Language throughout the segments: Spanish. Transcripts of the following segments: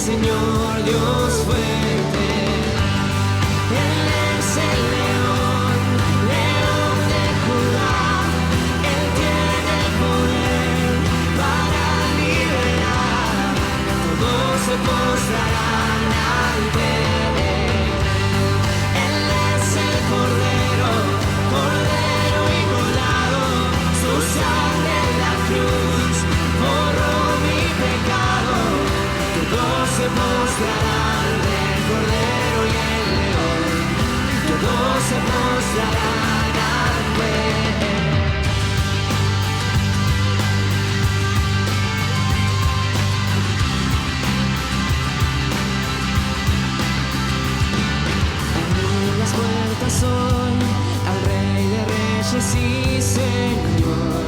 Señor Dios fuerte. Él es el león, león de Judá. Él tiene el poder para liberar. Todos se postrarán ante él. Él es el Cordero, Cordero inmolado. Su sangre en la cruz borró mi pecado. Todos se postrarán del Cordero y el León. Todos se postrarán ante él. Abrir las puertas hoy al Rey de Reyes y Señor.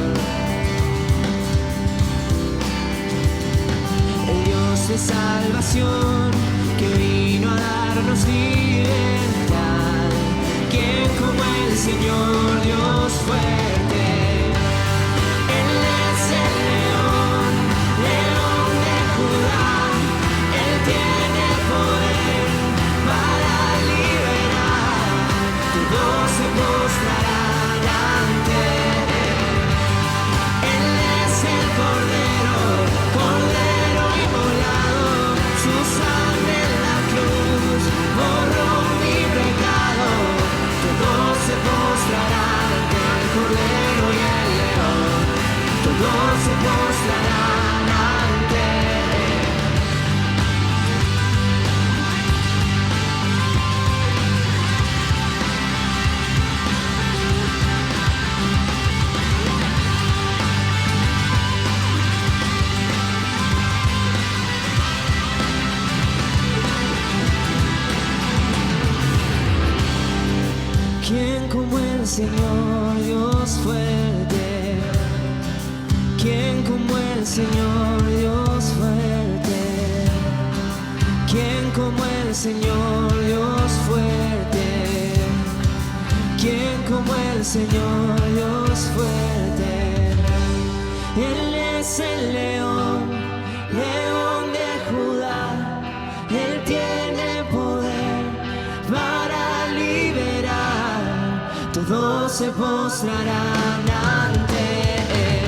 El Dios de salvación que vino a darnos libertad. ¿Quién como el Señor Dios fuerte? Él es el león, león de Judá. Él tiene el poder para liberar. Todos se postrarán ante él. Él es el Cordero, Cordero inmolado. Su sangre en la cruz borró mi pecado. Todos se postrarán ante el Cordero y el León. Todos se postrarán ante él. ¿Quién como el Señor Dios fuerte? ¿Quién como el Señor Dios fuerte? ¿Quién como el Señor Dios fuerte? ¿Quién como el Señor Dios fuerte? Él es el león, león de Judá. Él tiene poder para liberar. Todos se postrarán ante él.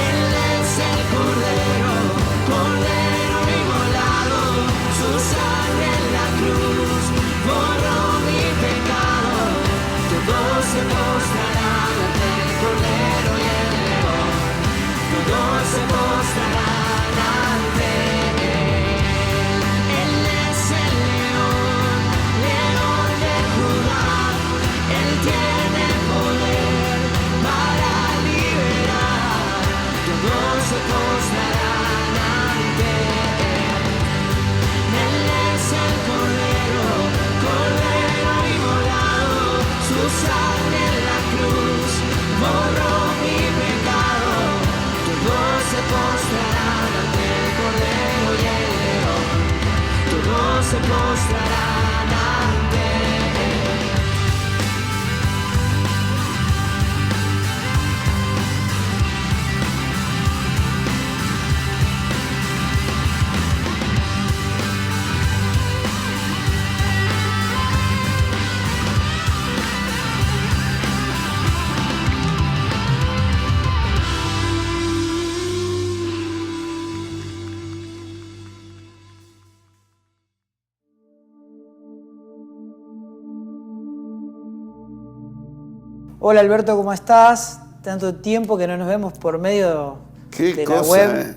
Él es el Cordero, Cordero inmolado. Su sangre en la cruz borró mi pecado. Todos se postrarán ante el Cordero y el León. Todos se postrarán ante él. Él es el león, león de Judá. Él tiene poder para liberar. Todos se postrarán ante él. Él es el Cordero, Cordero inmolado. Su sangre en la cruz borró mi pecado. Todos se postrarán ante el Cordero y el León. Todos se postrarán ante él. Hola Alberto, ¿cómo estás? Tanto tiempo que no nos vemos por medio de la web.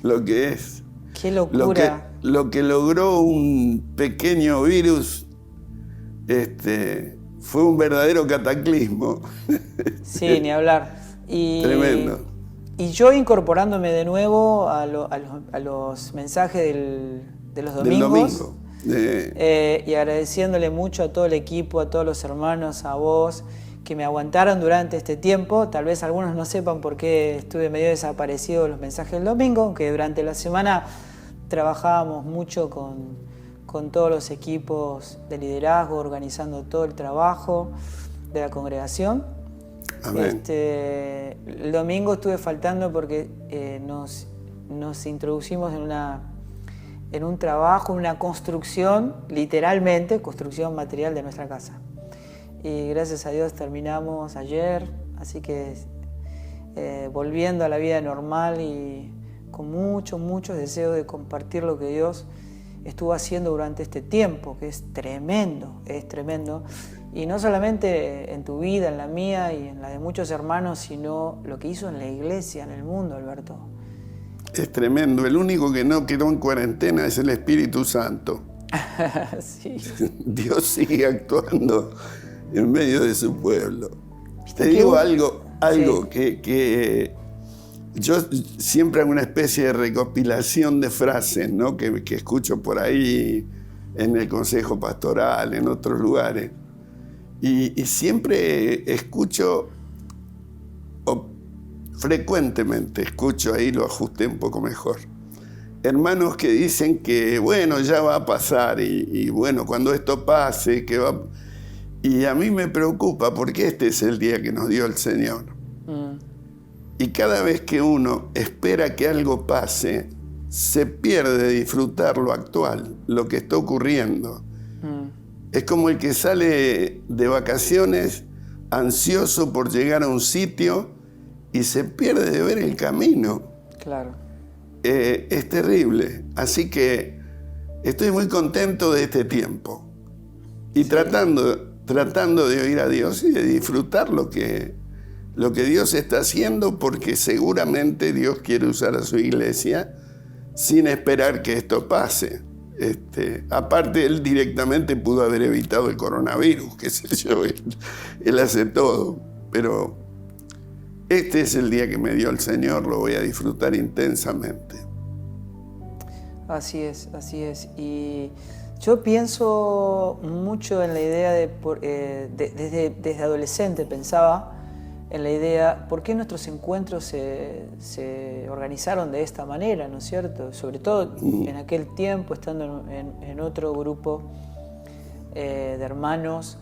Lo que es. Qué locura. Lo que logró un pequeño virus fue un verdadero cataclismo. Sí, ni hablar. Tremendo. Y yo incorporándome de nuevo a los mensajes de los domingos. Y agradeciéndole mucho a todo el equipo, a todos los hermanos, a vos, que me aguantaron durante este tiempo. Tal vez algunos no sepan por qué estuve medio desaparecido de los mensajes del domingo, aunque durante la semana trabajábamos mucho con todos los equipos de liderazgo, organizando todo el trabajo de la congregación. Amén. El domingo estuve faltando porque nos introducimos en un trabajo, en una construcción, literalmente, construcción material de nuestra casa. Y gracias a Dios terminamos ayer, así que volviendo a la vida normal y con muchos deseos de compartir lo que Dios estuvo haciendo durante este tiempo, que es tremendo, y no solamente en tu vida, en la mía y en la de muchos hermanos, sino lo que hizo en la iglesia, en el mundo, Alberto. Es tremendo. El único que no quedó en cuarentena es el Espíritu Santo. Sí. Dios sigue actuando en medio de su pueblo. Te digo algo sí. que yo siempre hago una especie de recopilación de frases, ¿no? que escucho por ahí en el consejo pastoral, en otros lugares. Y siempre escucho, o frecuentemente escucho, ahí lo ajusté un poco mejor, hermanos que dicen que, bueno, ya va a pasar y bueno, cuando esto pase, que va... Y a mí me preocupa porque este es el día que nos dio el Señor. Y cada vez que uno espera que algo pase, se pierde de disfrutar lo actual, lo que está ocurriendo. Es como el que sale de vacaciones ansioso por llegar a un sitio y se pierde de ver el camino. Claro. Es terrible. Así que estoy muy contento de este tiempo. Y sí, tratando de oír a Dios y de disfrutar lo que Dios está haciendo, porque seguramente Dios quiere usar a su iglesia sin esperar que esto pase. Aparte, Él directamente pudo haber evitado el coronavirus, qué sé yo, él hace todo. Pero este es el día que me dio el Señor, lo voy a disfrutar intensamente. Así es, así es. Y yo pienso mucho en la idea desde adolescente pensaba en la idea, ¿por qué nuestros encuentros se organizaron de esta manera, ¿no es cierto? Sobre todo en aquel tiempo, estando en otro grupo de hermanos,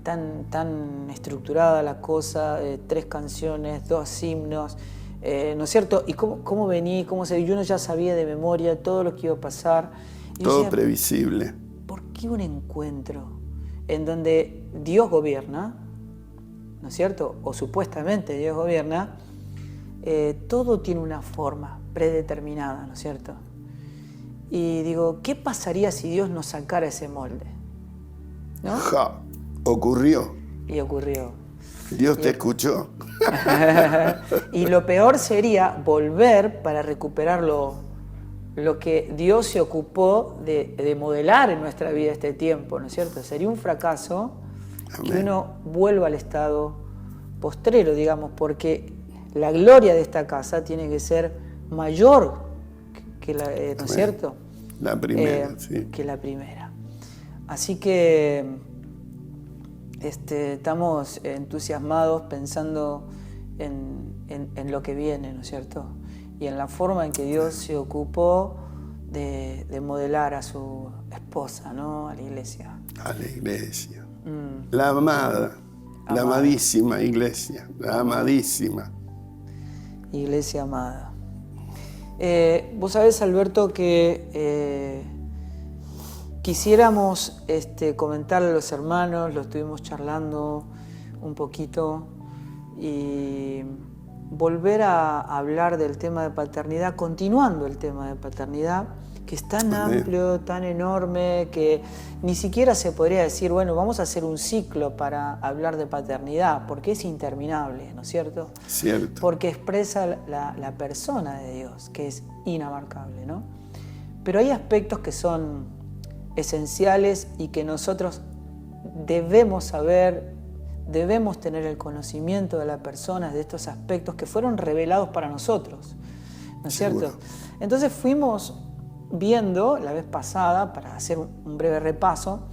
tan estructurada la cosa, 3 canciones, 2 himnos, ¿no es cierto? Y cómo venía, y uno ya sabía de memoria todo lo que iba a pasar. Y todo decía, previsible. ¿Por qué un encuentro en donde Dios gobierna, ¿no es cierto? O supuestamente Dios gobierna, todo tiene una forma predeterminada, ¿no es cierto? Y digo, ¿qué pasaría si Dios nos sacara ese molde? ¿No? Ja, ocurrió. Y ocurrió. Dios te escuchó. Y lo peor sería volver para recuperar lo que Dios se ocupó de modelar en nuestra vida este tiempo, ¿no es cierto? Sería un fracaso. Amén. Que uno vuelva al estado postrero, digamos, porque la gloria de esta casa tiene que ser mayor que la, ¿no es cierto? La primera, sí. Que la primera. Así que estamos entusiasmados pensando en lo que viene, ¿no es cierto? Y en la forma en que Dios se ocupó de modelar a su esposa, ¿no? A la iglesia. A la iglesia. La amada, la amadísima iglesia, la amadísima. Iglesia amada. Vos sabés, Alberto, que quisiéramos comentarle a los hermanos, lo estuvimos charlando un poquito, y volver a hablar del tema de paternidad, continuando el tema de paternidad, que es tan amplio, tan enorme, que ni siquiera se podría decir, bueno, vamos a hacer un ciclo para hablar de paternidad, porque es interminable, ¿no es cierto? Cierto. Porque expresa la persona de Dios, que es inabarcable, ¿no? Pero hay aspectos que son esenciales y que nosotros debemos saber, debemos tener el conocimiento de la persona, de estos aspectos que fueron revelados para nosotros, ¿no es cierto? Entonces fuimos viendo la vez pasada, para hacer un breve repaso,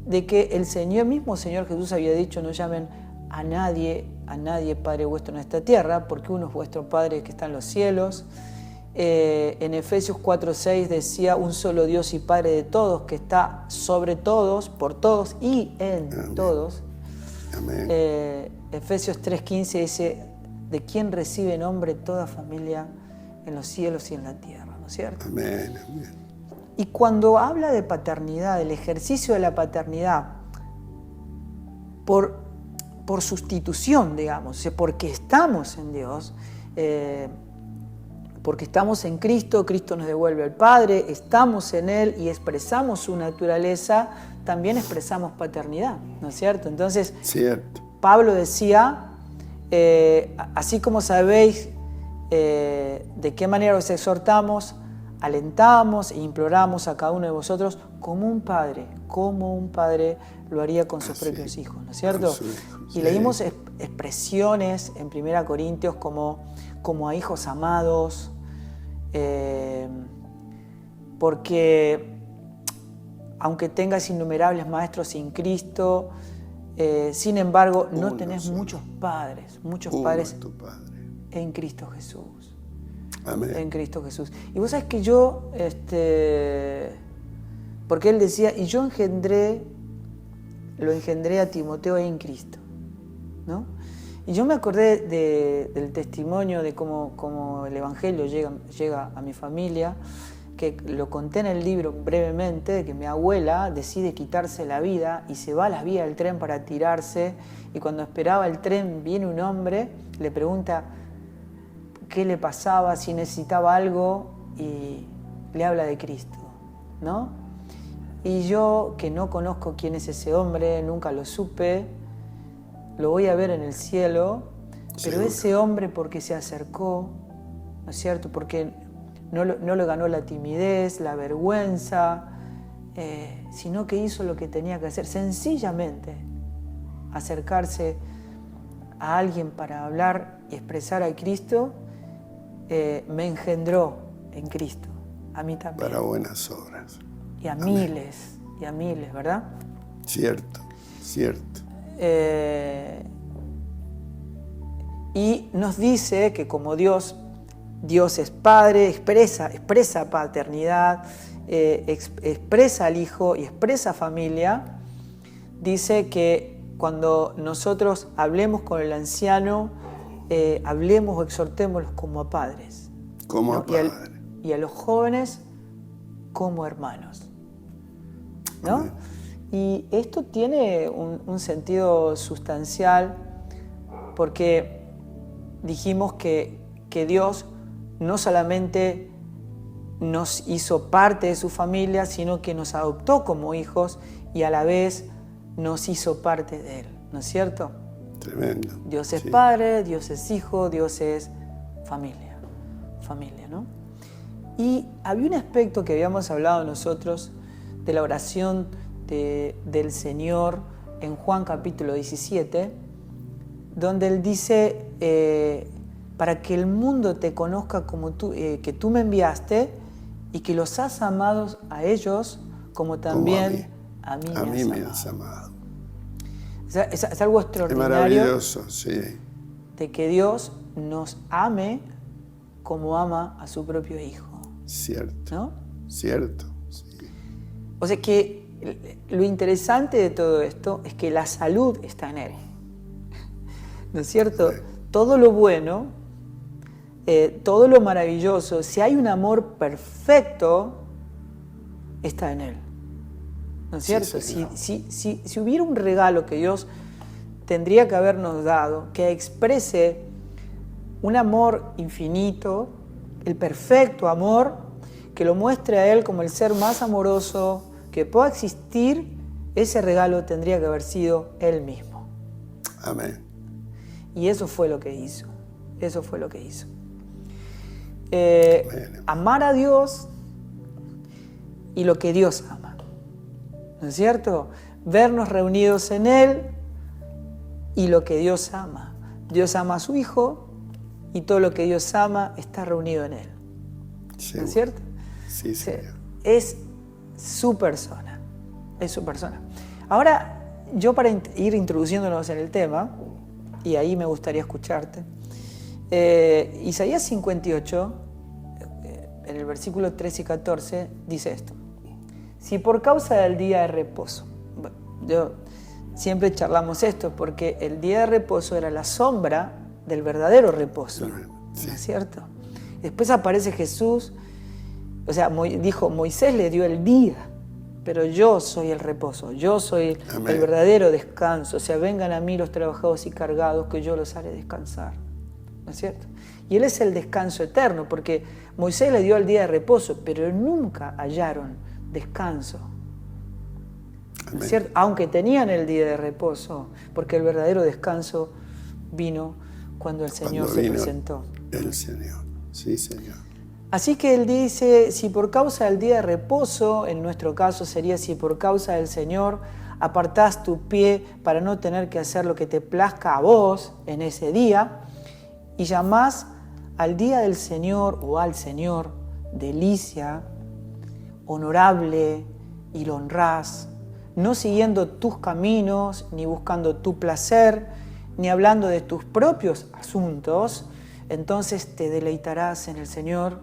de que el mismo Señor Jesús había dicho, no llamen a nadie Padre vuestro en esta tierra, porque uno es vuestro Padre que está en los cielos. En Efesios 4:6 decía, un solo Dios y Padre de todos, que está sobre todos, por todos y en Amén. Todos. Amén. Efesios 3:15 dice, de quien recibe nombre toda familia en los cielos y en la tierra. es cierto? Amén, amén. Y cuando habla de paternidad, del ejercicio de la paternidad, por sustitución, digamos, o sea, porque estamos en Dios, porque estamos en Cristo, Cristo nos devuelve al Padre, estamos en Él y expresamos su naturaleza, también expresamos paternidad, ¿no es cierto? Entonces, cierto. Pablo decía, así como sabéis de qué manera os exhortamos, alentamos e imploramos a cada uno de vosotros como un padre lo haría con sus propios hijos, ¿no es cierto? Y leímos expresiones en 1 Corintios como a hijos amados, porque aunque tengas innumerables maestros sin Cristo, sin embargo no tenés muchos padres en Cristo Jesús. Amén. En Cristo Jesús. Y vos sabés que yo, porque él decía, y yo lo engendré a Timoteo en Cristo, ¿no? Y yo me acordé del testimonio de cómo el Evangelio llega a mi familia, que lo conté en el libro brevemente, de que mi abuela decide quitarse la vida y se va a las vías del tren para tirarse, y cuando esperaba el tren viene un hombre, le pregunta qué le pasaba, si necesitaba algo, y le habla de Cristo, ¿no? Y yo, que no conozco quién es ese hombre, nunca lo supe, lo voy a ver en el cielo, pero ese hombre, porque se acercó, ¿no es cierto? Porque no le ganó la timidez, la vergüenza, sino que hizo lo que tenía que hacer, sencillamente acercarse a alguien para hablar y expresar a Cristo, me engendró en Cristo, a mí también. Para buenas obras. Y a miles, ¿verdad? Cierto. Y nos dice que como Dios es Padre, expresa paternidad, expresa al Hijo y expresa familia, dice que cuando nosotros hablemos con el anciano, hablemos o exhortémoslos como a padres. Como a padres. Y a los jóvenes como hermanos, ¿no? Amén. Y esto tiene un sentido sustancial porque dijimos que Dios no solamente nos hizo parte de su familia, sino que nos adoptó como hijos y a la vez nos hizo parte de Él, ¿no es cierto? Tremendo. Dios es Padre, Dios es Hijo, Dios es familia, ¿no? Y había un aspecto que habíamos hablado nosotros de la oración del Señor en Juan capítulo 17, donde Él dice, para que el mundo te conozca como tú, que tú me enviaste y que los has amado a ellos como también a mí me has amado. Es algo extraordinario. Es maravilloso, sí. De que Dios nos ame como ama a su propio Hijo. Cierto. ¿No? Cierto, sí. O sea que lo interesante de todo esto es que la salud está en Él. ¿No es cierto? Sí. Todo lo bueno, todo lo maravilloso, si hay un amor perfecto, está en Él. ¿No es cierto? Sí, si hubiera un regalo que Dios tendría que habernos dado, que exprese un amor infinito, el perfecto amor, que lo muestre a Él como el ser más amoroso que pueda existir, ese regalo tendría que haber sido Él mismo. Amén. Y eso fue lo que hizo. Amar a Dios y lo que Dios ama. ¿No es cierto? Vernos reunidos en Él y lo que Dios ama. Dios ama a su Hijo y todo lo que Dios ama está reunido en Él. ¿No es cierto? Sí, Señor. Es su persona. Ahora, yo para ir introduciéndonos en el tema, y ahí me gustaría escucharte, Isaías 58, en el versículo 13 y 14, dice esto. Si por causa del día de reposo, yo siempre charlamos esto, porque el día de reposo era la sombra del verdadero reposo, ¿no es cierto? Después aparece Jesús O sea, dijo, Moisés le dio el día, pero yo soy el reposo, yo soy el verdadero descanso. O sea, vengan a mí los trabajados y cargados, que yo los haré descansar. ¿No es cierto? Y Él es el descanso eterno, porque Moisés le dio el día de reposo, pero nunca hallaron descanso. ¿No es cierto? Aunque tenían el día de reposo, porque el verdadero descanso vino cuando el Señor se presentó. El Señor, sí, Señor. Así que Él dice, si por causa del día de reposo, en nuestro caso sería si por causa del Señor apartás tu pie para no tener que hacer lo que te plazca a vos en ese día, y llamás al día del Señor o al Señor delicia, honorable, y lo honrás, no siguiendo tus caminos, ni buscando tu placer, ni hablando de tus propios asuntos, entonces te deleitarás en el Señor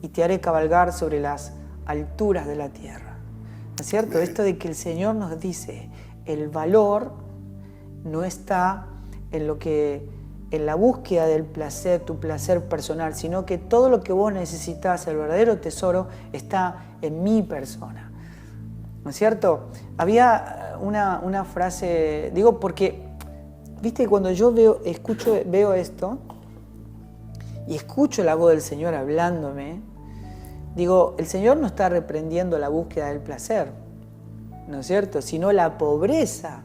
y te haré cabalgar sobre las alturas de la tierra. ¿No es cierto? Esto de que el Señor nos dice, el valor no está en la búsqueda del placer, tu placer personal, sino que todo lo que vos necesitas, el verdadero tesoro, está en mi persona. ¿No es cierto? Había una frase, digo porque, viste, cuando yo veo esto y escucho la voz del Señor hablándome, digo, el Señor no está reprendiendo la búsqueda del placer, ¿no es cierto? Sino la pobreza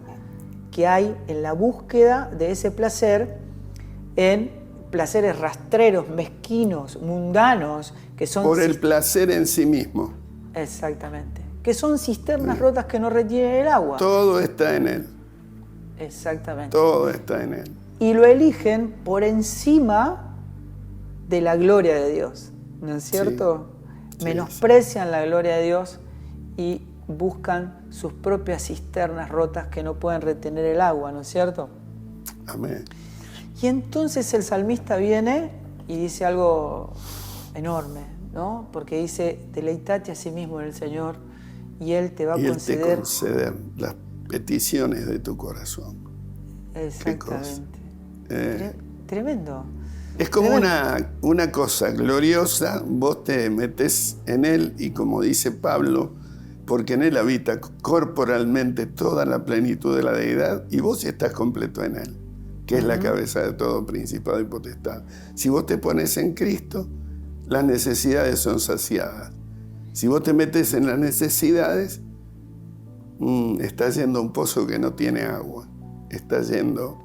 que hay en la búsqueda de ese placer, en placeres rastreros, mezquinos, mundanos, que son... Por el placer en sí mismo. Exactamente. Que son cisternas rotas que no retienen el agua. Todo está en Él. Exactamente. Todo está en Él. Y lo eligen por encima de la gloria de Dios, ¿no es cierto? Sí. Menosprecian la gloria de Dios y buscan sus propias cisternas rotas que no pueden retener el agua, ¿no es cierto? Amén. Y entonces el salmista viene y dice algo enorme, ¿no? Porque dice, deleitate a sí mismo en el Señor y Él te va a conceder... Él te conceder las peticiones de tu corazón. Exactamente. Tremendo. Es como una cosa gloriosa, vos te metés en Él y como dice Pablo, porque en Él habita corporalmente toda la plenitud de la deidad y vos estás completo en Él, que es la cabeza de todo principado y potestad. Si vos te pones en Cristo, las necesidades son saciadas. Si vos te metes en las necesidades, estás yendo a un pozo que no tiene agua, estás yendo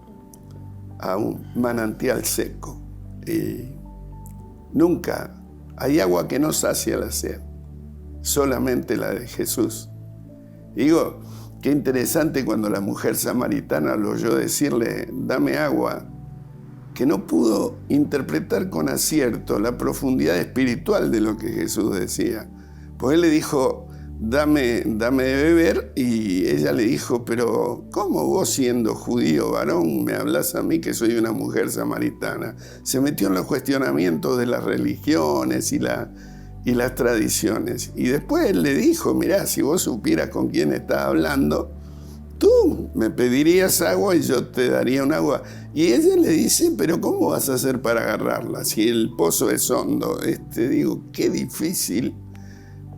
a un manantial seco. Y nunca hay agua que no sacia la sed, solamente la de Jesús. Digo, qué interesante cuando la mujer samaritana lo oyó decirle, dame agua, que no pudo interpretar con acierto la profundidad espiritual de lo que Jesús decía. Pues él le dijo, dame de beber, y ella le dijo, pero ¿cómo vos siendo judío varón me hablas a mí que soy una mujer samaritana? Se metió en los cuestionamientos de las religiones y las tradiciones. Y después él le dijo, mirá, si vos supieras con quién estás hablando, tú me pedirías agua y yo te daría un agua. Y ella le dice, pero ¿cómo vas a hacer para agarrarla si el pozo es hondo? Digo, qué difícil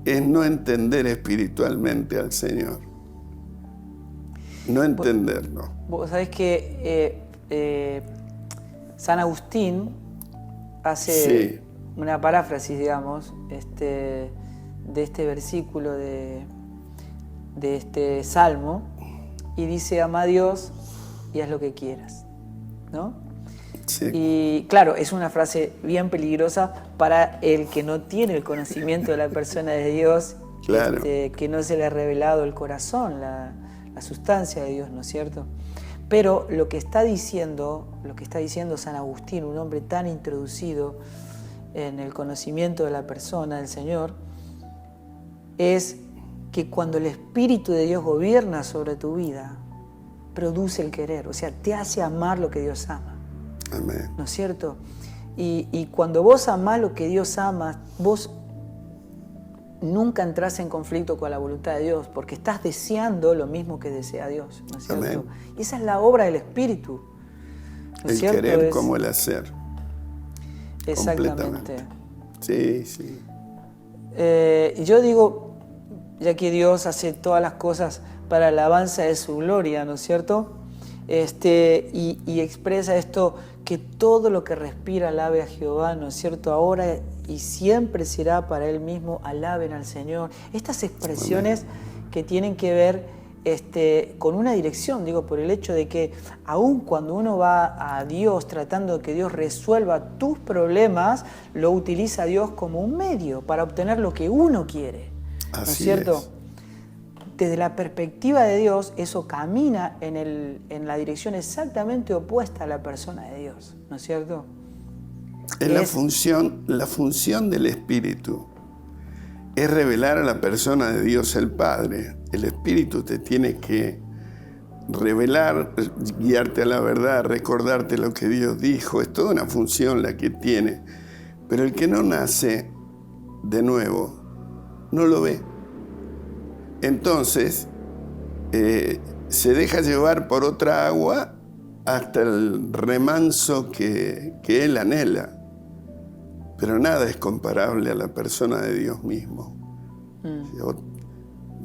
es no entender espiritualmente al Señor. No entenderlo. Vos sabés que San Agustín hace una paráfrasis, digamos, de este versículo de este salmo, y dice, ama a Dios y haz lo que quieras, ¿no? Sí. Y claro, es una frase bien peligrosa para el que no tiene el conocimiento de la persona de Dios, claro. Que no se le ha revelado el corazón, la sustancia de Dios, ¿no es cierto? Pero lo que está diciendo San Agustín, un hombre tan introducido en el conocimiento de la persona del Señor, es que cuando el Espíritu de Dios gobierna sobre tu vida, produce el querer, o sea, te hace amar lo que Dios ama. Amén. ¿No es cierto? Y cuando vos amás lo que Dios ama, vos nunca entrás en conflicto con la voluntad de Dios, porque estás deseando lo mismo que desea Dios, ¿no es cierto? Amén. Y esa es la obra del Espíritu, ¿no es el cierto? Querer como el hacer. Exactamente. Sí, sí. Y yo digo, ya que Dios hace todas las cosas para la alabanza de su gloria, ¿no es cierto? Y expresa esto, que todo lo que respira alabe a Jehová, ¿no es cierto? Ahora y siempre será para Él mismo, alaben al Señor. Estas expresiones que tienen que ver con una dirección, digo, por el hecho de que aun cuando uno va a Dios tratando de que Dios resuelva tus problemas, lo utiliza a Dios como un medio para obtener lo que uno quiere, ¿no es cierto? Desde la perspectiva de Dios, eso camina en la dirección exactamente opuesta a la persona de Dios, ¿no es cierto? Es la función del Espíritu. Es revelar a la persona de Dios el Padre. El Espíritu te tiene que revelar, guiarte a la verdad, recordarte lo que Dios dijo. Es toda una función la que tiene. Pero el que no nace de nuevo, no lo ve. Entonces, se deja llevar por otra agua hasta el remanso que él anhela. Pero nada es comparable a la persona de Dios mismo.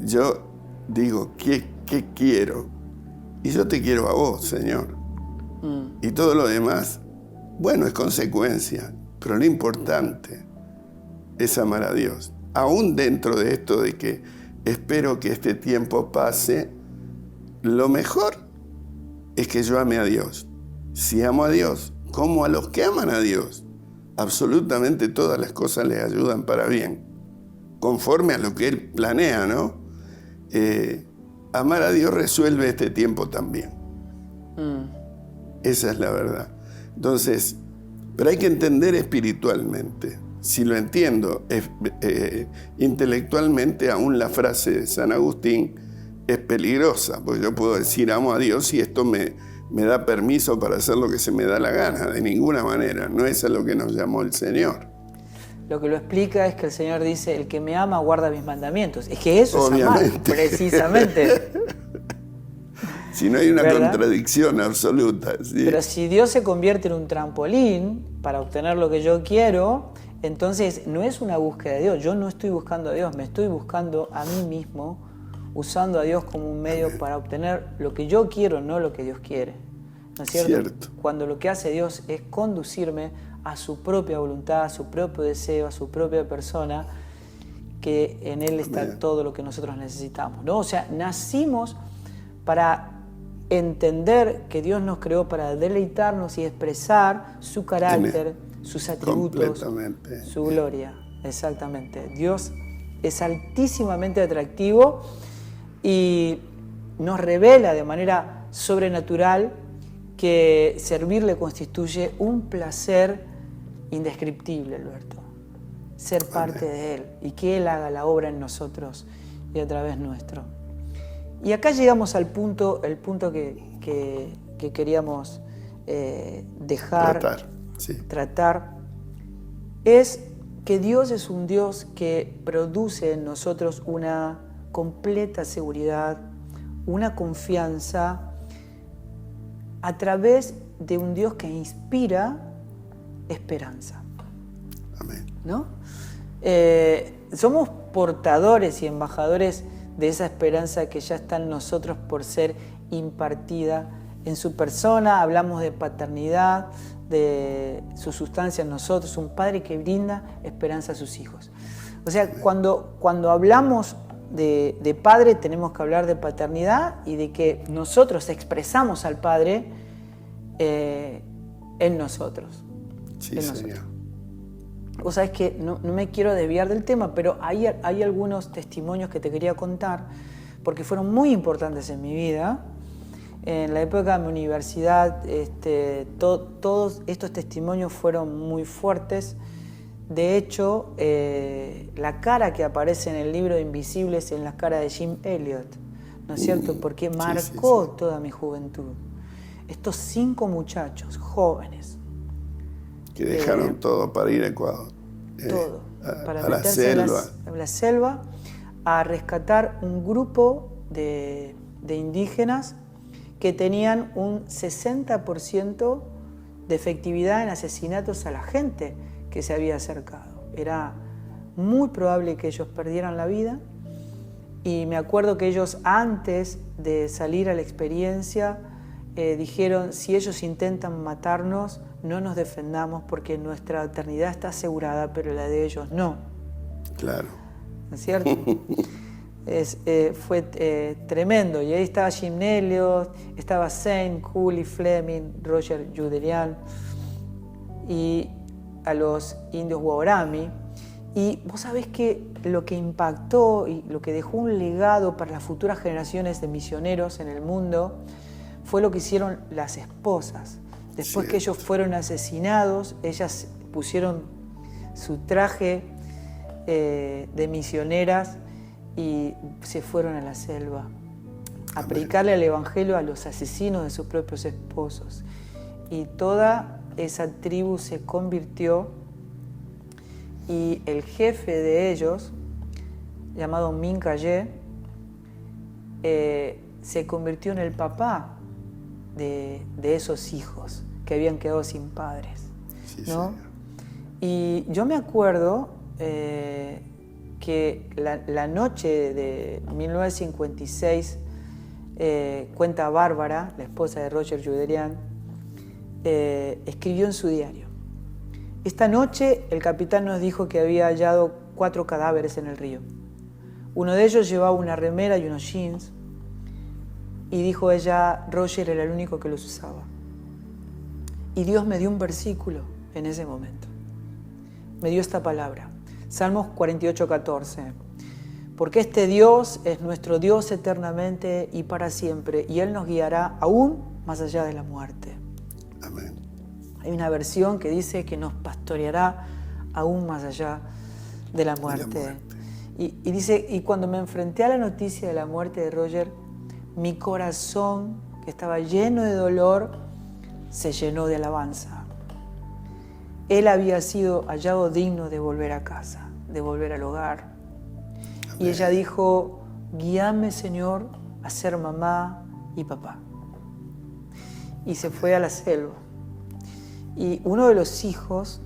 Yo digo, ¿qué quiero? Y yo te quiero a vos, Señor. Y todo lo demás, bueno, es consecuencia. Pero lo importante es amar a Dios. Aún dentro de esto de que espero que este tiempo pase, lo mejor es que yo ame a Dios. Si amo a Dios, como a los que aman a Dios, absolutamente todas las cosas les ayudan para bien, conforme a lo que Él planea, ¿no? Amar a Dios resuelve este tiempo también. Esa es la verdad. Entonces, pero hay que entender espiritualmente. Si lo entiendo intelectualmente, aún la frase de San Agustín es peligrosa, porque yo puedo decir amo a Dios y esto me da permiso para hacer lo que se me da la gana. De ninguna manera, no es a lo que nos llamó el Señor. Lo que lo explica es que el Señor dice, el que me ama guarda mis mandamientos. Es que eso obviamente es amar, precisamente. Si no hay una contradicción absoluta. ¿Sí? Pero si Dios se convierte en un trampolín para obtener lo que yo quiero, entonces no es una búsqueda de Dios. Yo no estoy buscando a Dios, me estoy buscando a mí mismo, usando a Dios como un medio para obtener lo que yo quiero, no lo que Dios quiere. ¿No es cierto? Cuando lo que hace Dios es conducirme a su propia voluntad, a su propio deseo, a su propia persona, que en Él está todo lo que nosotros necesitamos, ¿no? O sea, nacimos para entender que Dios nos creó para deleitarnos y expresar su carácter, sus atributos, su gloria. Exactamente. Dios es altísimamente atractivo y nos revela de manera sobrenatural que servirle constituye un placer indescriptible, Alberto. Ser parte de Él y que Él haga la obra en nosotros y a través nuestro. Y acá llegamos al punto, que queríamos tratar, es que Dios es un Dios que produce en nosotros una completa seguridad, una confianza a través de un Dios que inspira esperanza. Amén. ¿No? Somos portadores y embajadores de esa esperanza que ya está en nosotros por ser impartida en su persona. Hablamos de paternidad, de su sustancia en nosotros, un padre que brinda esperanza a sus hijos. O sea, cuando hablamos de padre, tenemos que hablar de paternidad y de que nosotros expresamos al Padre en nosotros. Sí, Señor. Vos sabés que no me quiero desviar del tema, pero hay algunos testimonios que te quería contar, porque fueron muy importantes en mi vida. En la época de mi universidad, todos estos testimonios fueron muy fuertes. De hecho, la cara que aparece en el libro de Invisibles es la cara de Jim Elliot, ¿no es cierto? Porque marcó toda mi juventud. Estos 5 muchachos jóvenes, que dejaron todo para ir a Ecuador. Todo. Para meterse en la selva a rescatar un grupo de indígenas que tenían un 60% de efectividad en asesinatos a la gente que se había acercado. Era muy probable que ellos perdieran la vida. Y me acuerdo que ellos, antes de salir a la experiencia, dijeron, si ellos intentan matarnos, no nos defendamos porque nuestra eternidad está asegurada, pero la de ellos no. Claro. ¿No es cierto? Fue tremendo. Y ahí estaba Jim Elliot, estaba Zane, Cooley, Fleming, Roger Youderian y a los indios Waorami. Y vos sabés que lo que impactó y lo que dejó un legado para las futuras generaciones de misioneros en el mundo fue lo que hicieron las esposas. Después que ellos fueron asesinados, ellas pusieron su traje de misioneras y se fueron a la selva a predicarle el evangelio a los asesinos de sus propios esposos. Y toda esa tribu se convirtió, y el jefe de ellos, llamado Mincaye, se convirtió en el papá de esos hijos que habían quedado sin padres, ¿no? Y yo me acuerdo que la noche de 1956, cuenta Bárbara, la esposa de Roger Youderian, escribió en su diario: esta noche el capitán nos dijo que había hallado 4 cadáveres en el río. Uno de ellos llevaba una remera y unos jeans, y dijo ella, Roger era el único que los usaba. Y Dios me dio un versículo en ese momento. Me dio esta palabra, Salmos 48:14. Porque este Dios es nuestro Dios eternamente y para siempre, y Él nos guiará aún más allá de la muerte. Amén. Hay una versión que dice que nos pastoreará aún más allá de la muerte. Y dice, y cuando me enfrenté a la noticia de la muerte de Roger, mi corazón, que estaba lleno de dolor, se llenó de alabanza. Él había sido hallado digno de volver a casa, de volver al hogar. Amén. Y ella dijo, guíame, Señor, a ser mamá y papá. Y se fue a la selva. Y uno de los hijos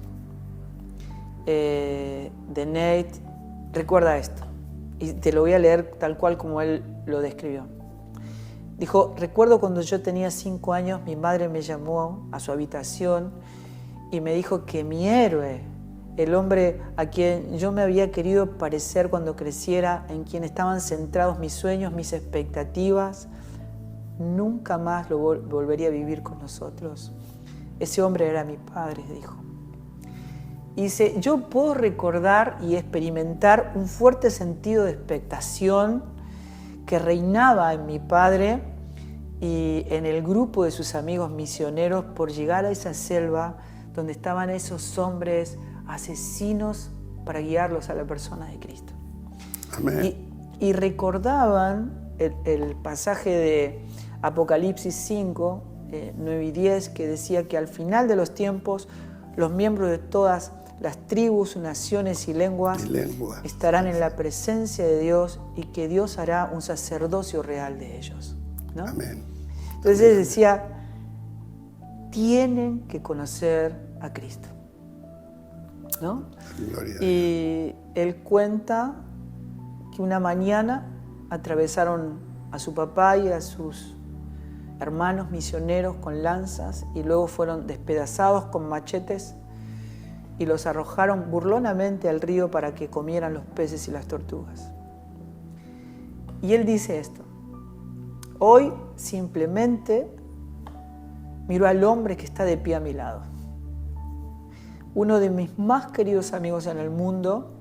de Nate recuerda esto, y te lo voy a leer tal cual como él lo describió. Dijo, recuerdo cuando yo tenía 5 años, mi madre me llamó a su habitación y me dijo que mi héroe, el hombre a quien yo me había querido parecer cuando creciera, en quien estaban centrados mis sueños, mis expectativas, nunca más lo volvería a vivir con nosotros. Ese hombre era mi padre, dijo. Y dice, yo puedo recordar y experimentar un fuerte sentido de expectación que reinaba en mi padre y en el grupo de sus amigos misioneros por llegar a esa selva donde estaban esos hombres asesinos para guiarlos a la persona de Cristo. Amén. Y recordaban el pasaje de Apocalipsis 5, 9 y 10, que decía que al final de los tiempos los miembros de todas las tribus, naciones y lenguas estarán en la presencia de Dios y que Dios hará un sacerdocio real de ellos, ¿no? Amén. Entonces él decía, tienen que conocer a Cristo, ¿no? Gloria y él cuenta que una mañana atravesaron a su papá y a sus hermanos misioneros con lanzas y luego fueron despedazados con machetes y los arrojaron burlonamente al río para que comieran los peces y las tortugas. Y él dice esto, hoy simplemente miro al hombre que está de pie a mi lado, uno de mis más queridos amigos en el mundo,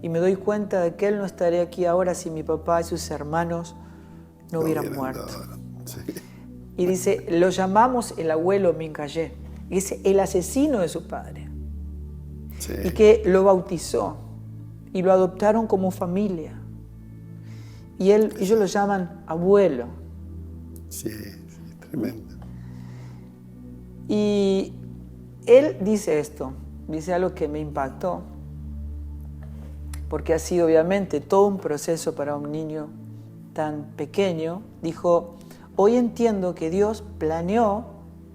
y me doy cuenta de que él no estaría aquí ahora si mi papá y sus hermanos no hubieran muerto. Sí. Y dice, lo llamamos el abuelo Mincaye, y es el asesino de su padre. Sí. Y que lo bautizó y lo adoptaron como familia. Y ellos lo llaman abuelo. Sí, tremendo. Y él dice esto, dice algo que me impactó, porque ha sido obviamente todo un proceso para un niño tan pequeño. Dijo, hoy entiendo que Dios planeó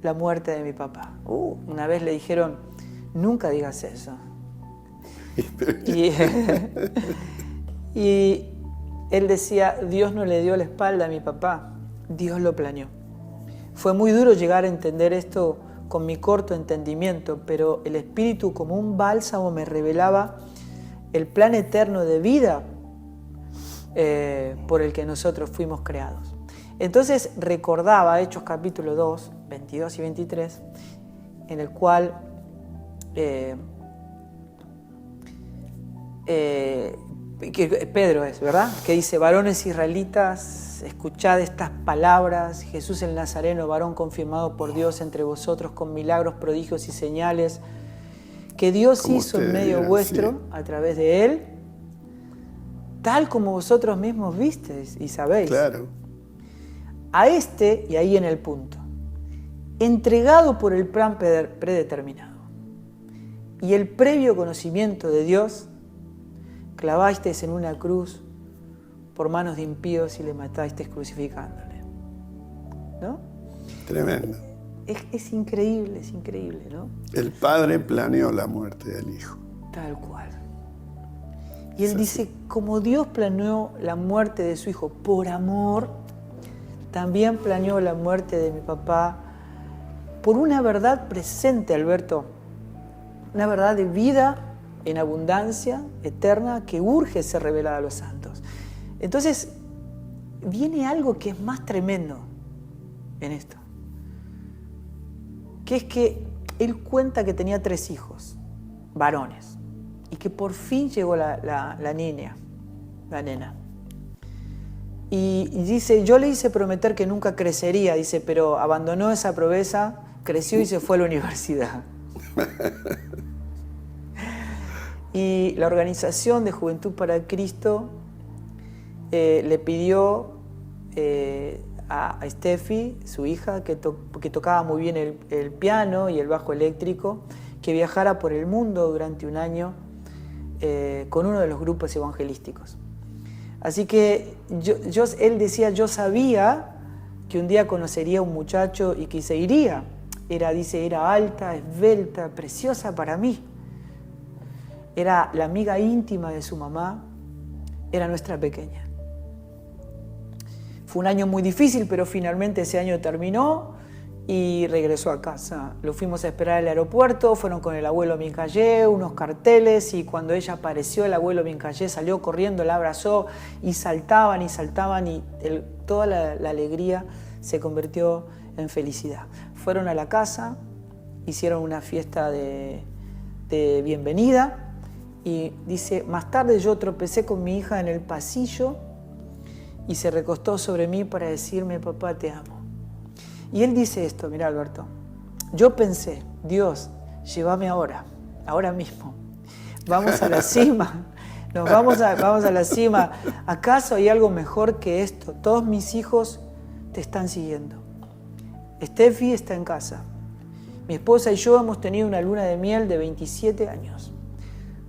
la muerte de mi papá. Una vez le dijeron, nunca digas eso. Y él decía, Dios no le dio la espalda a mi papá, Dios lo planeó. Fue muy duro llegar a entender esto con mi corto entendimiento, pero el Espíritu como un bálsamo me revelaba el plan eterno de vida por el que nosotros fuimos creados. Entonces recordaba Hechos capítulo 2, 22 y 23, en el cual que Pedro es, ¿verdad? Que dice, varones israelitas, escuchad estas palabras, Jesús el Nazareno, varón confirmado por Dios entre vosotros con milagros, prodigios y señales, que Dios hizo en medio vuestro, a través de él, tal como vosotros mismos visteis y sabéis. Claro. A este, y ahí en el punto, entregado por el plan predeterminado y el previo conocimiento de Dios, clavasteis en una cruz por manos de impíos y le matasteis crucificándole. ¿No? Tremendo. Es increíble, ¿no? El Padre planeó la muerte del Hijo. Tal cual. Y él dice, como Dios planeó la muerte de su Hijo por amor, también planeó la muerte de mi papá por una verdad presente, Alberto. Una verdad de vida en abundancia, eterna, que urge ser revelada a los santos. Entonces, viene algo que es más tremendo en esto. Que es que él cuenta que tenía 3 hijos, varones, y que por fin llegó la niña, la nena. Y dice, yo le hice prometer que nunca crecería, dice, pero abandonó esa promesa, creció y se fue a la universidad. Y la Organización de Juventud para Cristo le pidió a Steffi, su hija, que tocaba muy bien el piano y el bajo eléctrico, que viajara por el mundo durante un año con uno de los grupos evangelísticos. Así que él decía, yo sabía que un día conocería a un muchacho y que se iría. Era alta, esbelta, preciosa para mí. Era la amiga íntima de su mamá, era nuestra pequeña. Fue un año muy difícil, pero finalmente ese año terminó y regresó a casa. Lo fuimos a esperar al aeropuerto, fueron con el abuelo Mincallé, unos carteles, y cuando ella apareció, el abuelo Mincallé salió corriendo, la abrazó y saltaban y toda la alegría se convirtió en felicidad. Fueron a la casa, hicieron una fiesta de bienvenida. Y dice, más tarde yo tropecé con mi hija en el pasillo y se recostó sobre mí para decirme, papá, te amo. Y él dice esto, mira Alberto, yo pensé, Dios, llévame ahora mismo. Vamos a la cima, vamos a la cima. ¿Acaso hay algo mejor que esto? Todos mis hijos te están siguiendo. Steffi está en casa. Mi esposa y yo hemos tenido una luna de miel de 27 años.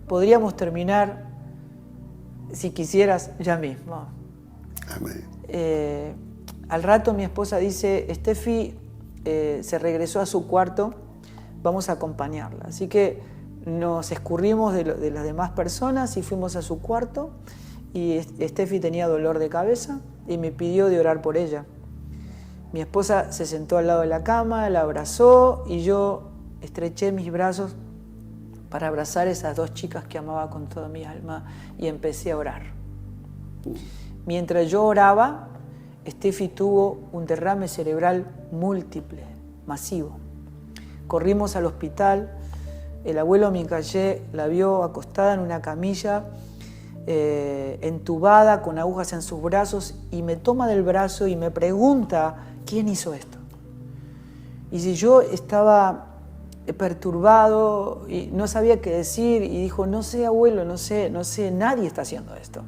Podríamos terminar, si quisieras, ya mismo. Amén. Al rato mi esposa dice, Steffi se regresó a su cuarto, vamos a acompañarla. Así que nos escurrimos de las demás personas y fuimos a su cuarto, y Steffi tenía dolor de cabeza y me pidió de orar por ella. Mi esposa se sentó al lado de la cama, la abrazó y yo estreché mis brazos para abrazar a esas 2 chicas que amaba con toda mi alma y empecé a orar. Mientras yo oraba, Steffi tuvo un derrame cerebral múltiple, masivo. Corrimos al hospital, el abuelo Mincallé la vio acostada en una camilla, entubada, con agujas en sus brazos, y me toma del brazo y me pregunta, ¿quién hizo esto? Y si yo estaba perturbado y no sabía qué decir, y dijo, no sé, abuelo, no sé, nadie está haciendo esto.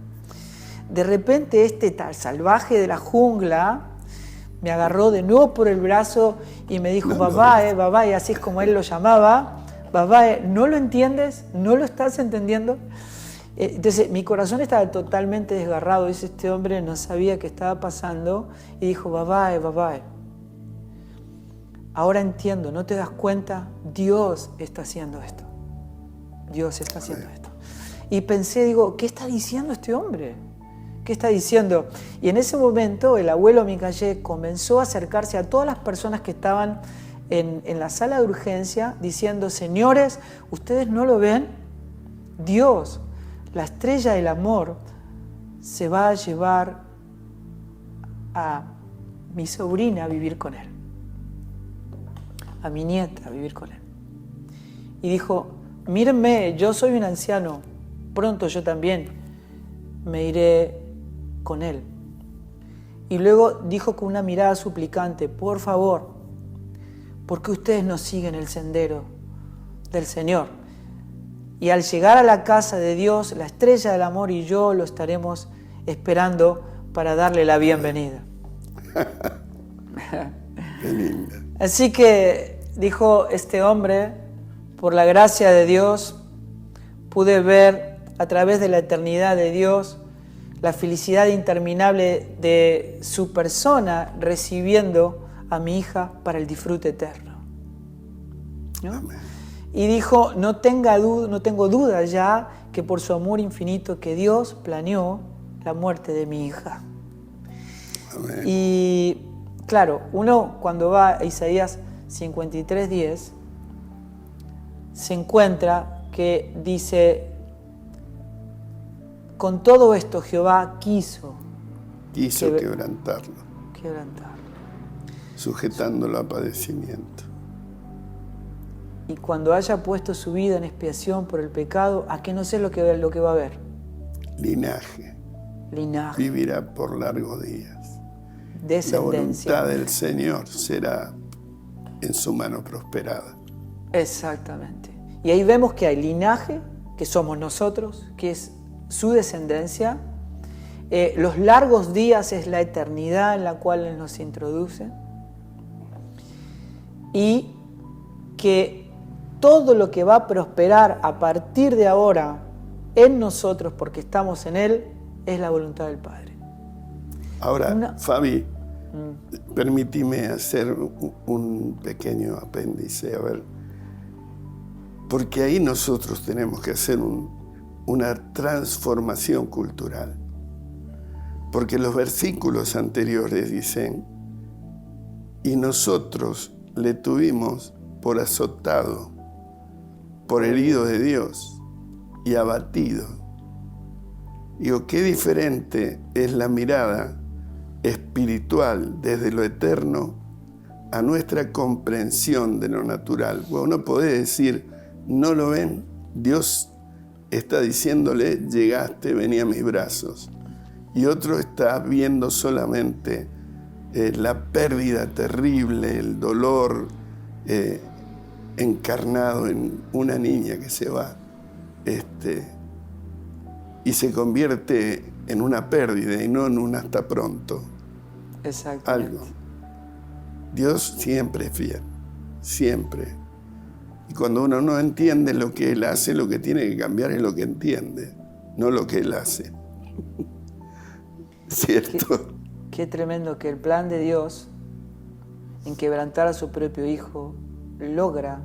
De repente este tal salvaje de la jungla me agarró de nuevo por el brazo y me dijo, babá, y así es como él lo llamaba, babá, ¿no lo entiendes? ¿No lo estás entendiendo? Entonces mi corazón estaba totalmente desgarrado. Dice, este hombre no sabía qué estaba pasando, y dijo, babá, ahora entiendo, ¿no te das cuenta? Dios está haciendo esto. Dios está haciendo esto. Y pensé, digo, ¿qué está diciendo este hombre? ¿Qué está diciendo? Y en ese momento el abuelo Micallé comenzó a acercarse a todas las personas que estaban en la sala de urgencia diciendo, señores, ¿ustedes no lo ven? Dios, la estrella del amor, se va a llevar a mi sobrina a vivir con él, a mi nieta a vivir con él. Y dijo, mírenme, yo soy un anciano, pronto yo también me iré con él. Y luego dijo con una mirada suplicante, por favor, ¿por qué ustedes no siguen el sendero del Señor? Y al llegar a la casa de Dios, la estrella del amor y yo lo estaremos esperando para darle la bienvenida. Qué lindo. Así que dijo este hombre, por la gracia de Dios, pude ver a través de la eternidad de Dios la felicidad interminable de su persona recibiendo a mi hija para el disfrute eterno, ¿no? Amén. Y dijo, no tengo duda ya que por su amor infinito que Dios planeó la muerte de mi hija. Amén. Y claro, uno cuando va a Isaías 53:10 se encuentra que dice, con todo esto Jehová quiso quebrantarlo, sujetándolo a padecimiento. Y cuando haya puesto su vida en expiación por el pecado, ¿a qué no sé lo que va a ver? Linaje. Vivirá por largos días. Descendencia. La voluntad del Señor será en su mano prosperada. Exactamente. Y ahí vemos que hay linaje, que somos nosotros, que es su descendencia. Los largos días es la eternidad en la cual Él nos introduce. Y que todo lo que va a prosperar a partir de ahora en nosotros, porque estamos en Él, es la voluntad del Padre. Ahora, Fabi, permíteme hacer un pequeño apéndice, a ver, porque ahí nosotros tenemos que hacer una transformación cultural. Porque los versículos anteriores dicen, y nosotros le tuvimos por azotado, por herido de Dios y abatido. Digo, qué diferente es la mirada espiritual desde lo eterno a nuestra comprensión de lo natural. Bueno, uno puede decir, ¿no lo ven? Dios está diciéndole, llegaste, vení a mis brazos. Y otro está viendo solamente la pérdida terrible, el dolor encarnado en una niña que se va y se convierte en una pérdida y no en un hasta pronto. Exactamente. Algo. Dios siempre es fiel, siempre. Y cuando uno no entiende lo que Él hace, lo que tiene que cambiar es lo que entiende, no lo que Él hace. ¿Cierto? Qué tremendo que el plan de Dios en quebrantar a su propio Hijo logra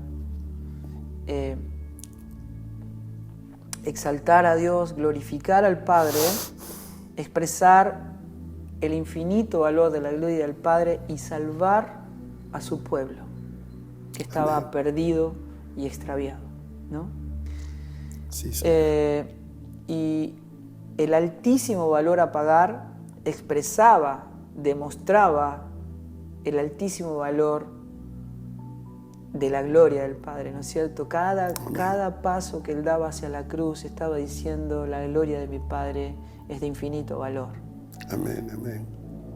exaltar a Dios, glorificar al Padre, expresar el infinito valor de la gloria del Padre y salvar a su pueblo, que estaba Amén. Perdido y extraviado, ¿no? Sí, sí. Y el altísimo valor a pagar expresaba, demostraba el altísimo valor de la gloria del Padre, ¿no es cierto? Cada paso que Él daba hacia la cruz estaba diciendo, la gloria de mi Padre es de infinito valor. Amén, amén.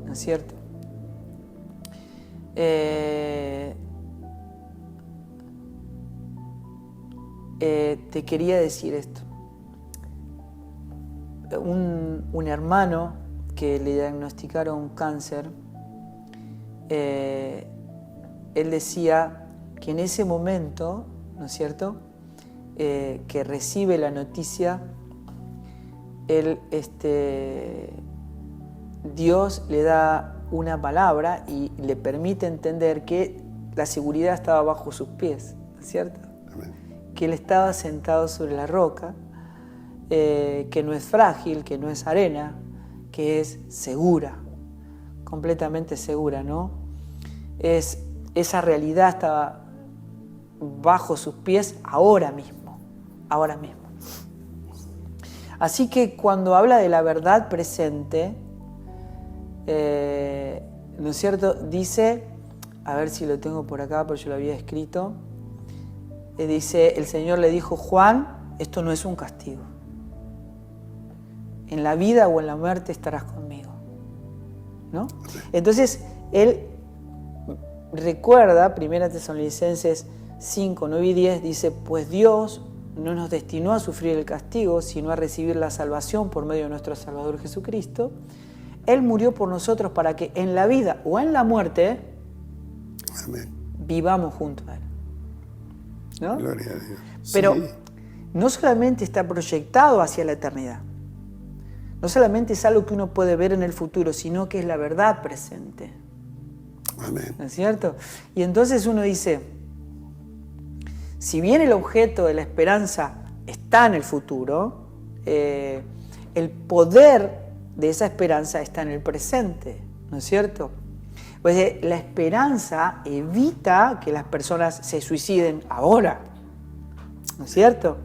¿No es cierto? Te quería decir esto. Un hermano que le diagnosticaron cáncer, él decía que en ese momento, ¿no es cierto?, que recibe la noticia, él, Dios le da una palabra y le permite entender que la seguridad estaba bajo sus pies, ¿no es cierto? Amén. Que él estaba sentado sobre la roca que no es frágil, que no es arena, que es segura, completamente segura, ¿no? Esa realidad está bajo sus pies ahora mismo, ahora mismo. Así que cuando habla de la verdad presente, ¿no es cierto? Dice, a ver si lo tengo por acá, porque yo lo había escrito, dice, el Señor le dijo, Juan, esto no es un castigo. En la vida o en la muerte estarás conmigo, ¿no? Entonces, él recuerda, 1 Tesalonicenses 5, 9 y 10, dice, pues Dios no nos destinó a sufrir el castigo, sino a recibir la salvación por medio de nuestro Salvador Jesucristo. Él murió por nosotros para que en la vida o en la muerte Amén. Vivamos junto a Él, ¿no? Gloria a Dios. Pero sí. no solamente está proyectado hacia la eternidad, no solamente es algo que uno puede ver en el futuro, sino que es la verdad presente. Amén. ¿No es cierto? Y entonces uno dice, si bien el objeto de la esperanza está en el futuro, el poder de esa esperanza está en el presente, ¿no es cierto? Pues la esperanza evita que las personas se suiciden ahora, ¿no es cierto?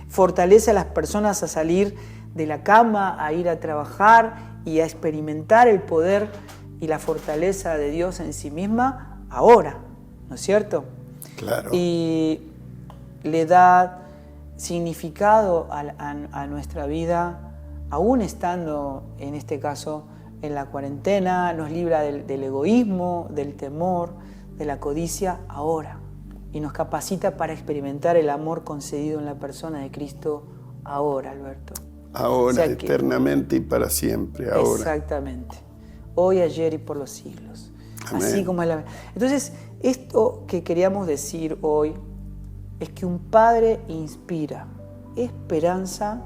Fortalece a las personas a salir de la cama, a ir a trabajar y a experimentar el poder y la fortaleza de Dios en sí misma ahora, ¿no es cierto? Claro. Y le da significado a nuestra vida, aún estando, en este caso, en la cuarentena, nos libra del egoísmo, del temor, de la codicia ahora, y nos capacita para experimentar el amor concedido en la persona de Cristo ahora, Alberto. Ahora, O sea eternamente y para siempre, ahora. Exactamente. Hoy, ayer y por los siglos. Amén. Así como es la... Entonces, esto que queríamos decir hoy es que un padre inspira esperanza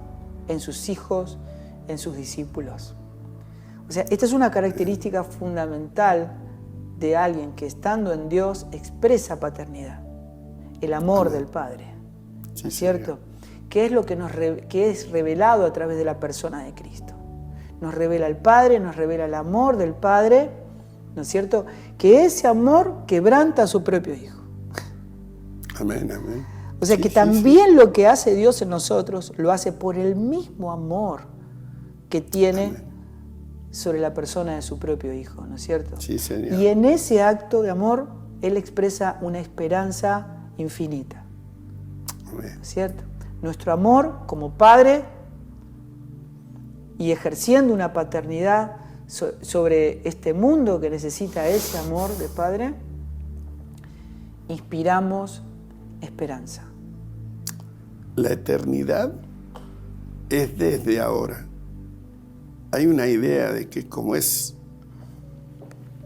en sus hijos, en sus discípulos. O sea, esta es una característica fundamental de alguien que estando en Dios expresa paternidad, el amor del Padre, Sí, ¿no es cierto? Que es lo que es revelado a través de la persona de Cristo. Nos revela el Padre, nos revela el amor del Padre, ¿no es cierto? Que ese amor quebranta a su propio Hijo. Amén, amén. O sea, que también lo que hace Dios en nosotros lo hace por el mismo amor que tiene Amén. sobre la persona de su propio Hijo, ¿no es cierto? Sí, Señor. Y en ese acto de amor, Él expresa una esperanza infinita, Amén. ¿no es cierto? Nuestro amor como Padre y ejerciendo una paternidad sobre este mundo que necesita ese amor de Padre, inspiramos esperanza. La eternidad es desde ahora. Hay una idea de que como es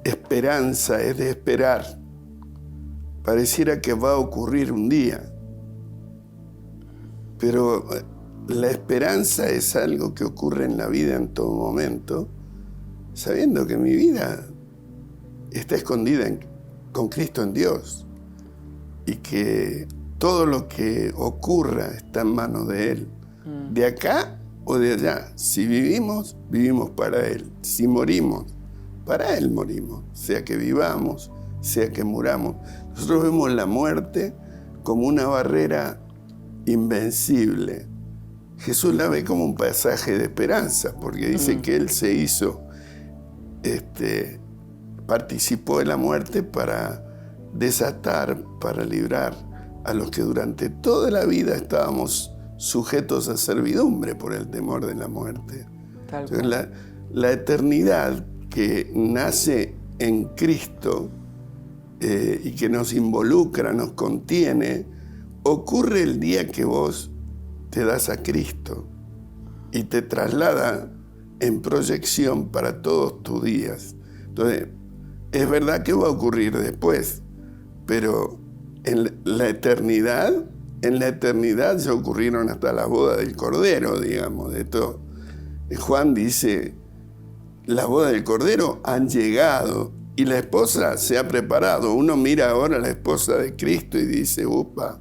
esperanza, es de esperar, pareciera que va a ocurrir un día. Pero la esperanza es algo que ocurre en la vida en todo momento, sabiendo que mi vida está escondida con Cristo en Dios y que todo lo que ocurra está en manos de Él, de acá o de allá. Si vivimos, vivimos para Él. Si morimos, para Él morimos. Sea que vivamos, sea que muramos. Nosotros vemos la muerte como una barrera invencible. Jesús la ve como un pasaje de esperanza, porque dice que Él se hizo, participó de la muerte para desatar, para librar a los que durante toda la vida estábamos sujetos a servidumbre por el temor de la muerte. Entonces, la eternidad que nace en Cristo y que nos involucra, nos contiene, ocurre el día que vos te das a Cristo y te traslada en proyección para todos tus días. Entonces, es verdad que va a ocurrir después, pero en la eternidad ya ocurrieron hasta la boda del Cordero, digamos, de todo. Juan dice, las bodas del Cordero han llegado y la esposa se ha preparado. Uno mira ahora a la esposa de Cristo y dice, upa,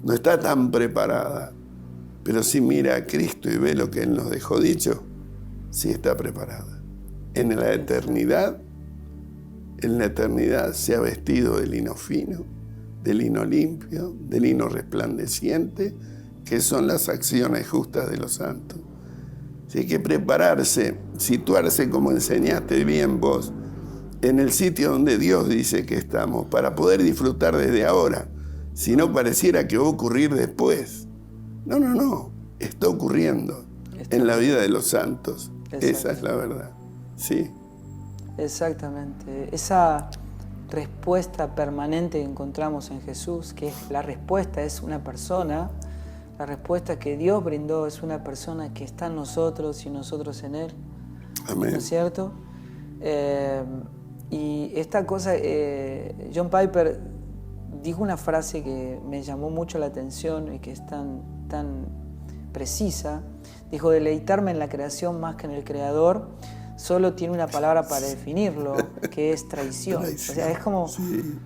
no está tan preparada. Pero si mira a Cristo y ve lo que Él nos dejó dicho, sí está preparada. En la eternidad se ha vestido de lino fino, de lino limpio, de lino resplandeciente, que son las acciones justas de los santos. Así hay que prepararse, situarse como enseñaste bien vos, en el sitio donde Dios dice que estamos, para poder disfrutar desde ahora. Si no, pareciera que va a ocurrir después. No, está ocurriendo en la vida de los santos. Esa es la verdad, sí. Exactamente. Esa respuesta permanente que encontramos en Jesús, que es la respuesta es una persona, la respuesta que Dios brindó es una persona que está en nosotros y nosotros en Él. Amén. ¿No es cierto? Y esta cosa, John Piper dijo una frase que me llamó mucho la atención y que es tan precisa. Dijo, deleitarme en la creación más que en el Creador, solo tiene una palabra para definirlo, que es traición. O sea, es como, sí.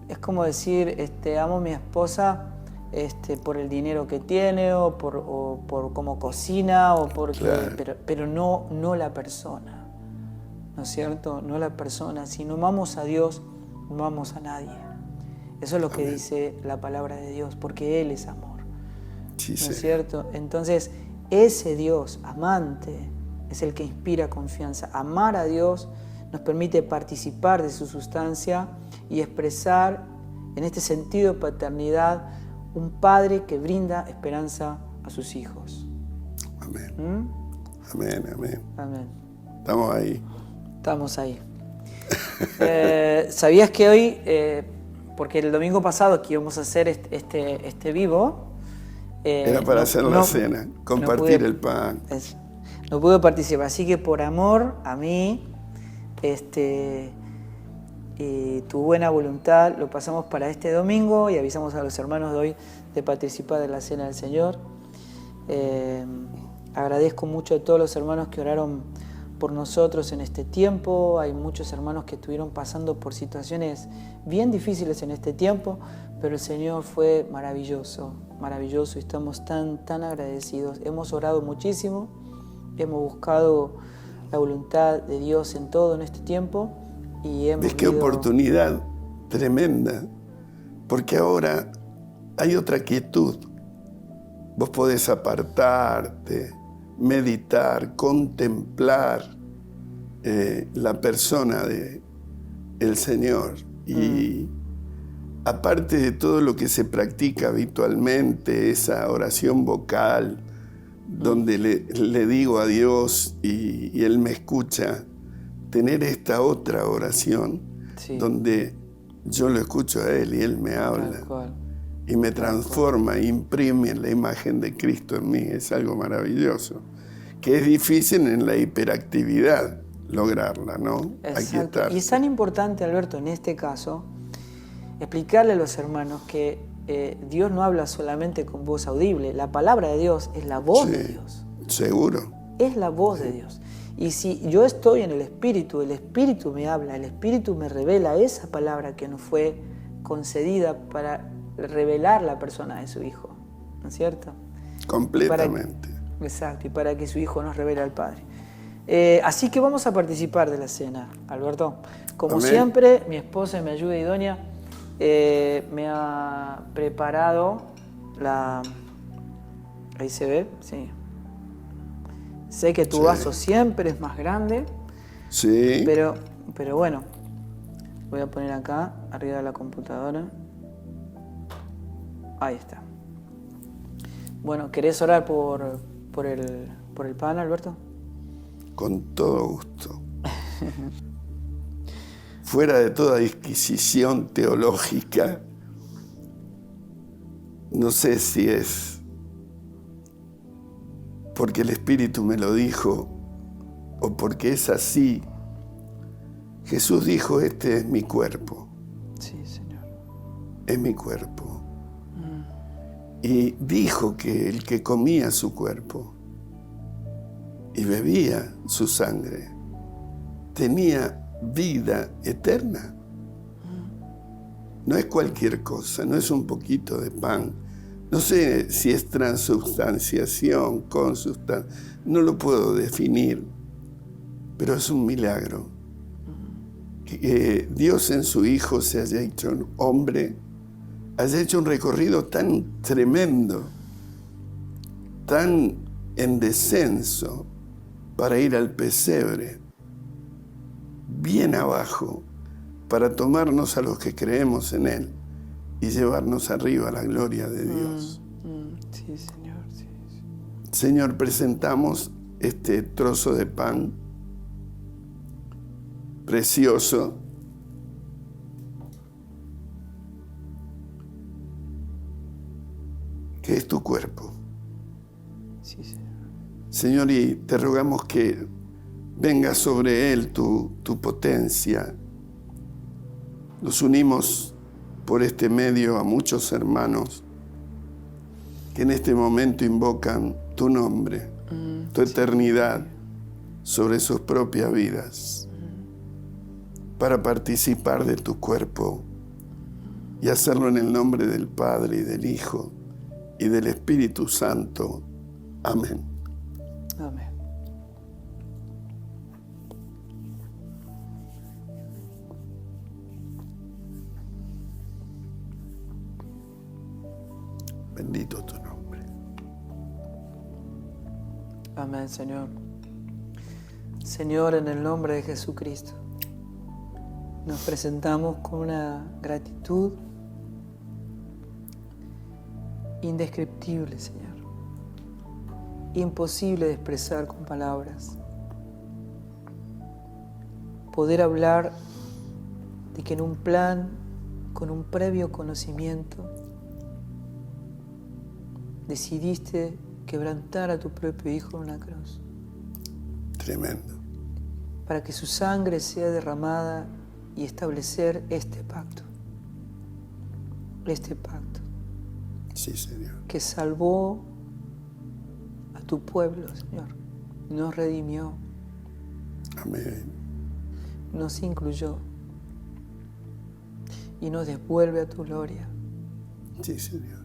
es como decir, amo a mi esposa por el dinero que tiene o por cómo cocina, o porque, claro. pero no la persona, ¿no es cierto? No la persona. Si no amamos a Dios, no amamos a nadie. Eso es lo que dice la palabra de Dios, porque Él es amor. Sí, ¿no es cierto? Entonces, ese Dios amante es el que inspira confianza. Amar a Dios nos permite participar de su sustancia y expresar en este sentido de paternidad un padre que brinda esperanza a sus hijos. Amén. Amén, amén. Amén. Estamos ahí. Estamos ahí. ¿Sabías que hoy, porque el domingo pasado que íbamos a hacer este vivo, era para hacer la cena, compartir el pan. No pude participar, así que por amor a mí y tu buena voluntad lo pasamos para este domingo y avisamos a los hermanos de hoy de participar de la cena del Señor. Agradezco mucho a todos los hermanos que oraron por nosotros en este tiempo. Hay muchos hermanos que estuvieron pasando por situaciones bien difíciles en este tiempo, pero el Señor fue maravilloso y estamos tan agradecidos. Hemos orado muchísimo, hemos buscado la voluntad de Dios en todo en este tiempo y hemos... ¿Ves qué oportunidad tremenda? Porque ahora hay otra quietud. Vos podés apartarte, meditar, contemplar la persona del Señor. Y aparte de todo lo que se practica habitualmente, esa oración vocal, donde le digo a Dios y Él me escucha, tener esta otra oración, donde yo lo escucho a Él y Él me habla y me transforma, imprime la imagen de Cristo en mí, es algo maravilloso, que es difícil en la hiperactividad lograrla, ¿no? Exacto. Y es tan importante, Alberto, en este caso, explicarle a los hermanos que Dios no habla solamente con voz audible. La palabra de Dios es la voz de Dios. Seguro. Es la voz de Dios. Y si yo estoy en el Espíritu me habla, el Espíritu me revela esa palabra que nos fue concedida para revelar la persona de su Hijo. ¿No es cierto? Completamente. Exacto, y para que su Hijo nos revele al Padre. Así que vamos a participar de la cena, Alberto. Como Amén. siempre, mi esposa me ayuda idónea. Me ha preparado la... Ahí se ve, sí. Sé que tu vaso siempre es más grande. Sí. Pero bueno, voy a poner acá, arriba de la computadora. Ahí está. Bueno, ¿querés orar por el pan, Alberto? Con todo gusto. Fuera de toda disquisición teológica, no sé si es porque el Espíritu me lo dijo o porque es así. Jesús dijo, este es mi cuerpo. Sí, Señor. Es mi cuerpo. Y dijo que el que comía su cuerpo y bebía su sangre tenía vida eterna. No es cualquier cosa, no es un poquito de pan, No sé si es transubstanciación, consubstancia, no lo puedo definir, pero es un milagro. Que Dios en su Hijo se haya hecho un hombre, haya hecho un recorrido tan tremendo, tan en descenso, para ir al pesebre, bien abajo, para tomarnos a los que creemos en Él y llevarnos arriba a la gloria de Dios. Sí, Señor. Sí. Señor, presentamos este trozo de pan precioso que es tu cuerpo. Sí, Señor. Señor, y te rogamos que venga sobre él tu potencia. Nos unimos por este medio a muchos hermanos que en este momento invocan tu nombre, tu eternidad sobre sus propias vidas, para participar de tu cuerpo y hacerlo en el nombre del Padre y del Hijo y del Espíritu Santo. Amén. Amén. Bendito tu nombre. Amén, Señor. Señor, en el nombre de Jesucristo, nos presentamos con una gratitud indescriptible, Señor. Imposible de expresar con palabras. Poder hablar de que en un plan, con un previo conocimiento, decidiste quebrantar a tu propio Hijo en una cruz. Tremendo. Para que su sangre sea derramada y establecer este pacto. Este pacto. Sí, Señor. Que salvó a tu pueblo, Señor. Nos redimió. Amén. Nos incluyó. Y nos devuelve a tu gloria. Sí, Señor.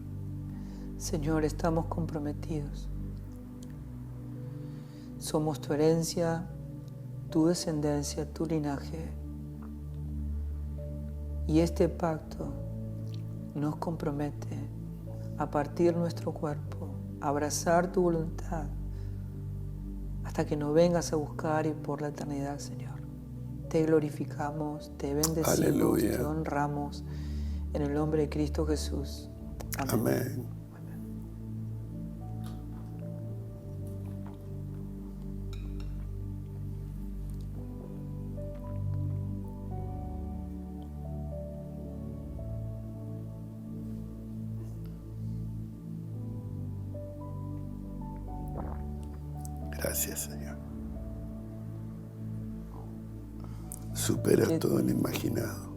Señor, estamos comprometidos. Somos tu herencia, tu descendencia, tu linaje. Y este pacto nos compromete a partir nuestro cuerpo, a abrazar tu voluntad, hasta que nos vengas a buscar y por la eternidad, Señor. Te glorificamos, te bendecimos, Aleluya. te honramos, en el nombre de Cristo Jesús. Amén. Amén. Gracias, Señor. Supera todo lo imaginado.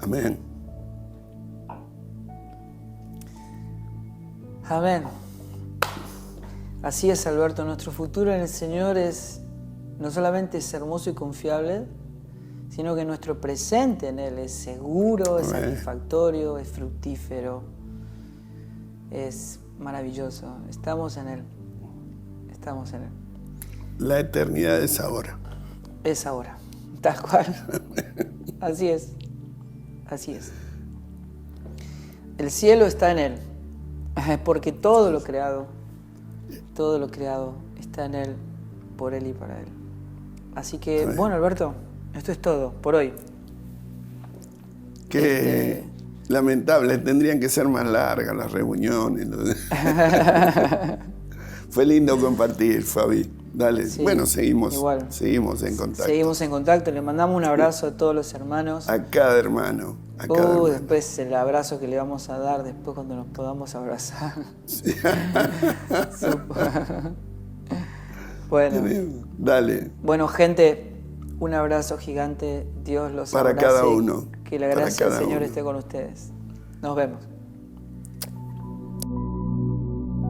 Amén. Amén. Así es, Alberto. Nuestro futuro en el Señor es no solamente es hermoso y confiable, sino que nuestro presente en Él es seguro, es satisfactorio, es fructífero, es maravilloso. Estamos en Él. Estamos en Él. La eternidad es ahora. Es ahora. Tal cual. Así es. Así es. El cielo está en Él. Porque todo lo creado está en Él, por Él y para Él. Así que, bueno, Alberto, esto es todo por hoy. Qué lamentable, tendrían que ser más largas las reuniones. Fue lindo compartir, Fabi. Dale, sí, bueno, seguimos en contacto. Seguimos en contacto, le mandamos un abrazo a todos los hermanos. A cada hermano. Hermano. Después el abrazo que le vamos a dar después cuando nos podamos abrazar. Sí. Bueno. Dale. Bueno, gente, un abrazo gigante. Dios los abrace. Para cada uno. Que la gracia del Señor esté con ustedes. Nos vemos.